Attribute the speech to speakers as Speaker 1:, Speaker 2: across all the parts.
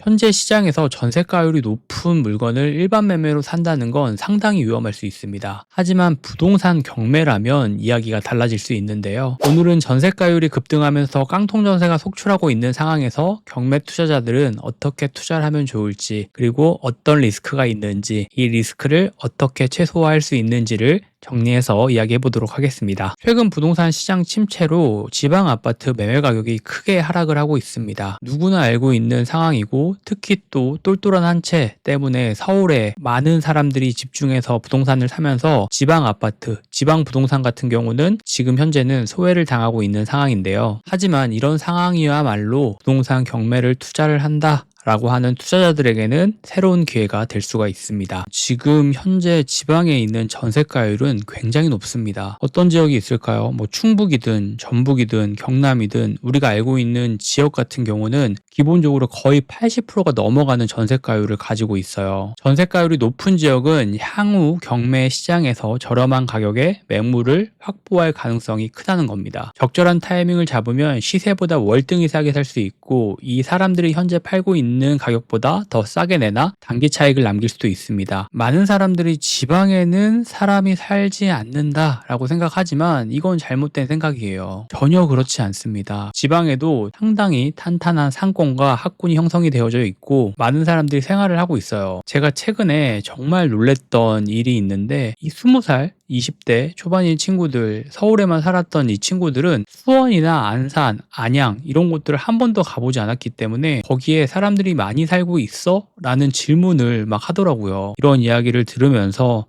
Speaker 1: 현재 시장에서 전세가율이 높은 물건을 일반 매매로 산다는 건 상당히 위험할 수 있습니다. 하지만 부동산 경매라면 이야기가 달라질 수 있는데요. 오늘은 전세가율이 급등하면서 깡통 전세가 속출하고 있는 상황에서 경매 투자자들은 어떻게 투자를 하면 좋을지, 그리고 어떤 리스크가 있는지, 이 리스크를 어떻게 최소화할 수 있는지를 정리해서 이야기해 보도록 하겠습니다. 최근 부동산 시장 침체로 지방 아파트 매매 가격이 크게 하락을 하고 있습니다. 누구나 알고 있는 상황이고, 특히 또 똘똘한 한 채 때문에 서울에 많은 사람들이 집중해서 부동산을 사면서 지방 아파트, 지방 부동산 같은 경우는 지금 현재는 소외를 당하고 있는 상황인데요. 하지만 이런 상황이야말로 부동산 경매를 투자를 한다 라고 하는 투자자들에게는 새로운 기회가 될 수가 있습니다. 지금 현재 지방에 있는 전세가율은 굉장히 높습니다. 어떤 지역이 있을까요? 충북이든 전북이든 경남이든 우리가 알고 있는 지역 같은 경우는 기본적으로 거의 80%가 넘어가는 전세가율을 가지고 있어요. 전세가율이 높은 지역은 향후 경매 시장에서 저렴한 가격에 매물을 확보할 가능성이 크다는 겁니다. 적절한 타이밍을 잡으면 시세보다 월등히 싸게 살 수 있고, 이 사람들이 현재 팔고 있는 가격보다 더 싸게 내나 단기 차익을 남길 수도 있습니다. 많은 사람들이 지방에는 사람이 살지 않는다라고 생각하지만 이건 잘못된 생각이에요. 전혀 그렇지 않습니다. 지방에도 상당히 탄탄한 상권과 학군이 형성이 되어져 있고 많은 사람들이 생활을 하고 있어요. 제가 최근에 정말 놀랬던 일이 있는데, 이 20살 20대 초반인 친구들, 서울에만 살았던 이 친구들은 수원이나 안산, 안양 이런 곳들을 한 번도 가보지 않았기 때문에 거기에 사람들이 많이 살고 있어? 라는 질문을 막 하더라고요. 이런 이야기를 들으면서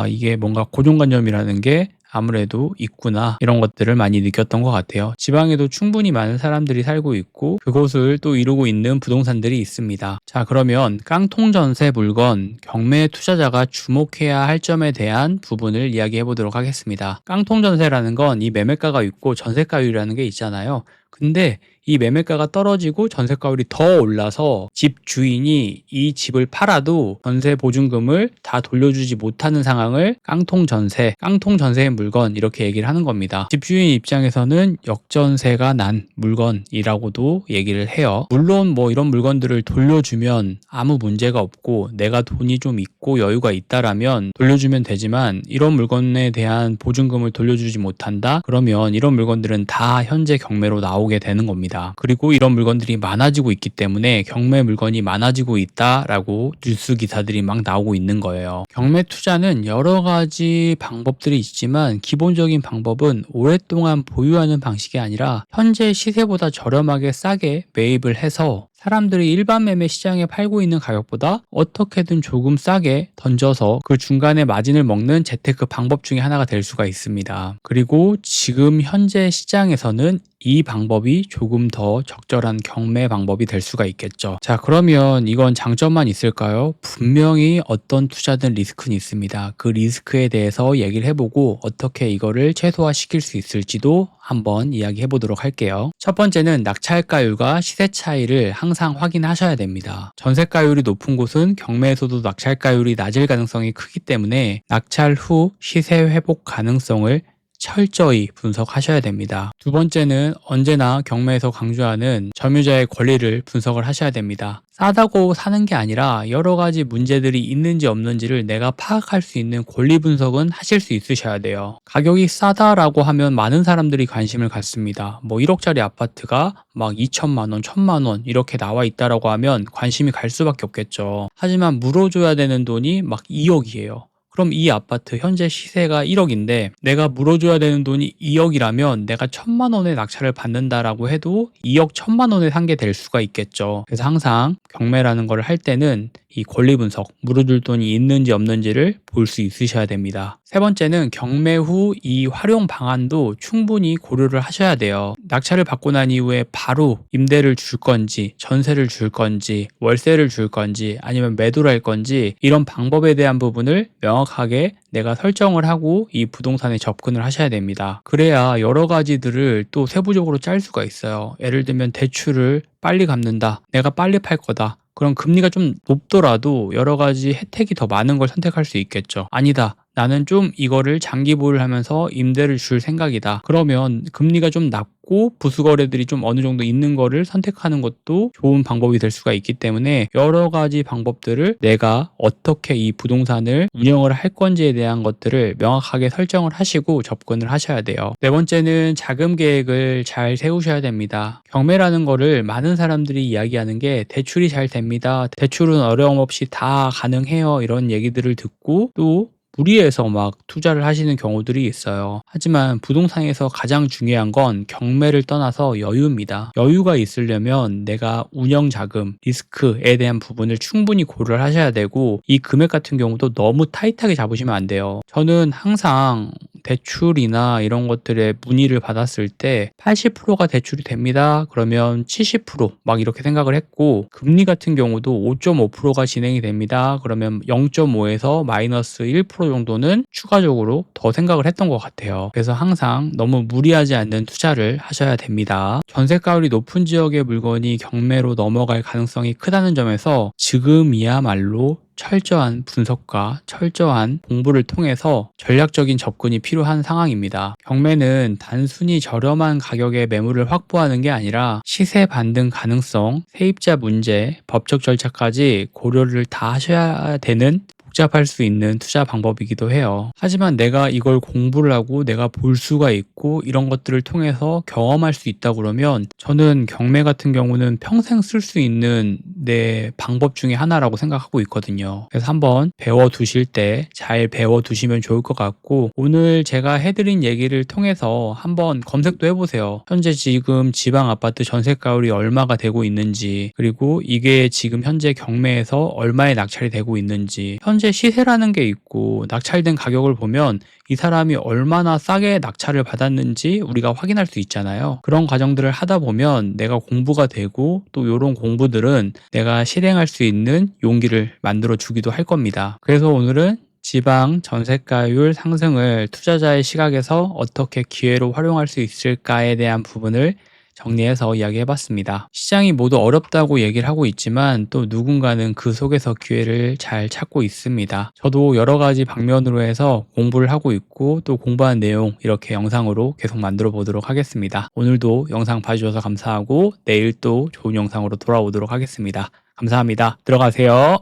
Speaker 1: 이게 뭔가 고정관념이라는 게 아무래도 있구나, 이런 것들을 많이 느꼈던 것 같아요. 지방에도 충분히 많은 사람들이 살고 있고 그곳을 또 이루고 있는 부동산들이 있습니다. 자, 그러면 깡통 전세 물건 경매 투자자가 주목해야 할 점에 대한 부분을 이야기해 보도록 하겠습니다. 깡통 전세라는 건 이 매매가가 있고 전세가율이라는 게 있잖아요. 근데 이 매매가가 떨어지고 전세가율이 더 올라서 집 주인이 이 집을 팔아도 전세 보증금을 다 돌려주지 못하는 상황을 깡통 전세의 물건, 이렇게 얘기를 하는 겁니다. 집 주인 입장에서는 역전세가 난 물건이라고도 얘기를 해요. 물론 이런 물건들을 돌려주면 아무 문제가 없고 내가 돈이 좀 있고 여유가 있다라면 돌려주면 되지만, 이런 물건에 대한 보증금을 돌려주지 못한다? 그러면 이런 물건들은 다 현재 경매로 나오게 되는 겁니다. 그리고 이런 물건들이 많아지고 있기 때문에 경매 물건이 많아지고 있다라고 뉴스 기사들이 막 나오고 있는 거예요. 경매 투자는 여러 가지 방법들이 있지만 기본적인 방법은 오랫동안 보유하는 방식이 아니라 현재 시세보다 저렴하게 싸게 매입을 해서 사람들이 일반 매매 시장에 팔고 있는 가격보다 어떻게든 조금 싸게 던져서 그 중간에 마진을 먹는 재테크 방법 중에 하나가 될 수가 있습니다. 그리고 지금 현재 시장에서는 이 방법이 조금 더 적절한 경매 방법이 될 수가 있겠죠. 자, 그러면 이건 장점만 있을까요? 분명히 어떤 투자든 리스크는 있습니다. 그 리스크에 대해서 얘기를 해보고 어떻게 이거를 최소화시킬 수 있을지도 한번 이야기해 보도록 할게요. 첫 번째는 낙찰가율과 시세 차이를 항상 확인하셔야 됩니다. 전세가율이 높은 곳은 경매에서도 낙찰가율이 낮을 가능성이 크기 때문에 낙찰 후 시세 회복 가능성을 철저히 분석하셔야 됩니다. 두 번째는 언제나 경매에서 강조하는 점유자의 권리를 분석을 하셔야 됩니다. 싸다고 사는 게 아니라 여러 가지 문제들이 있는지 없는지를 내가 파악할 수 있는 권리 분석은 하실 수 있으셔야 돼요. 가격이 싸다라고 하면 많은 사람들이 관심을 갖습니다. 1억짜리 아파트가 막 2천만 원, 1천만 원 이렇게 나와 있다라고 하면 관심이 갈 수밖에 없겠죠. 하지만 물어줘야 되는 돈이 막 2억이에요. 그럼 이 아파트 현재 시세가 1억인데 내가 물어줘야 되는 돈이 2억이라면 내가 1천만 원의 낙찰을 받는다라고 해도 2억 1천만 원에 산 게 될 수가 있겠죠. 그래서 항상 경매라는 걸 할 때는 이 권리 분석, 물어줄 돈이 있는지 없는지를 볼 수 있으셔야 됩니다. 세 번째는 경매 후 이 활용 방안도 충분히 고려를 하셔야 돼요. 낙찰을 받고 난 이후에 바로 임대를 줄 건지, 전세를 줄 건지, 월세를 줄 건지, 아니면 매도를 할 건지, 이런 방법에 대한 부분을 명확하게 내가 설정을 하고 이 부동산에 접근을 하셔야 됩니다. 그래야 여러 가지들을 또 세부적으로 짤 수가 있어요. 예를 들면 대출을 빨리 갚는다, 내가 빨리 팔 거다, 그럼 금리가 좀 높더라도 여러 가지 혜택이 더 많은 걸 선택할 수 있겠죠. 아니다, 나는 좀 이거를 장기 보유를 하면서 임대를 줄 생각이다. 그러면 금리가 좀 낮고 부수거래들이 좀 어느 정도 있는 거를 선택하는 것도 좋은 방법이 될 수가 있기 때문에 여러 가지 방법들을 내가 어떻게 이 부동산을 운영을 할 건지에 대한 것들을 명확하게 설정을 하시고 접근을 하셔야 돼요. 네 번째는 자금 계획을 잘 세우셔야 됩니다. 경매라는 거를 많은 사람들이 이야기하는 게 대출이 잘 됩니다. 대출은 어려움 없이 다 가능해요. 이런 얘기들을 듣고 또 무리해서 막 투자를 하시는 경우들이 있어요. 하지만 부동산에서 가장 중요한 건 경매를 떠나서 여유입니다. 여유가 있으려면 내가 운영 자금, 리스크에 대한 부분을 충분히 고려를 하셔야 되고 이 금액 같은 경우도 너무 타이트하게 잡으시면 안 돼요. 저는 항상 대출이나 이런 것들에 문의를 받았을 때 80%가 대출이 됩니다. 그러면 70% 이렇게 생각을 했고 금리 같은 경우도 5.5%가 진행이 됩니다. 그러면 0.5에서 마이너스 1% 정도는 추가적으로 더 생각을 했던 것 같아요. 그래서 항상 너무 무리하지 않는 투자를 하셔야 됩니다. 전세가율이 높은 지역의 물건이 경매로 넘어갈 가능성이 크다는 점에서 지금이야말로 철저한 분석과 철저한 공부를 통해서 전략적인 접근이 필요한 상황입니다. 경매는 단순히 저렴한 가격의 매물을 확보하는 게 아니라 시세 반등 가능성, 세입자 문제, 법적 절차까지 고려를 다 하셔야 되는 복잡할 수 있는 투자 방법이기도 해요. 하지만 내가 이걸 공부를 하고 내가 볼 수가 있고 이런 것들을 통해서 경험할 수 있다 그러면 저는 경매 같은 경우는 평생 쓸 수 있는 내 방법 중에 하나라고 생각하고 있거든요. 그래서 한번 배워 두실 때 잘 배워 두시면 좋을 것 같고 오늘 제가 해드린 얘기를 통해서 한번 검색도 해보세요. 현재 지금 지방 아파트 전세가율이 얼마가 되고 있는지 그리고 이게 지금 현재 경매에서 얼마에 낙찰이 되고 있는지 현재 시세라는 게 있고 낙찰된 가격을 보면 이 사람이 얼마나 싸게 낙찰을 받았는지 우리가 확인할 수 있잖아요. 그런 과정들을 하다 보면 내가 공부가 되고 또 이런 공부들은 내가 실행할 수 있는 용기를 만들어 주기도 할 겁니다. 그래서 오늘은 지방 전세가율 상승을 투자자의 시각에서 어떻게 기회로 활용할 수 있을까에 대한 부분을 정리해서 이야기해봤습니다. 시장이 모두 어렵다고 얘기를 하고 있지만 또 누군가는 그 속에서 기회를 잘 찾고 있습니다. 저도 여러 가지 방면으로 해서 공부를 하고 있고 또 공부한 내용 이렇게 영상으로 계속 만들어 보도록 하겠습니다. 오늘도 영상 봐주셔서 감사하고 내일 또 좋은 영상으로 돌아오도록 하겠습니다. 감사합니다. 들어가세요.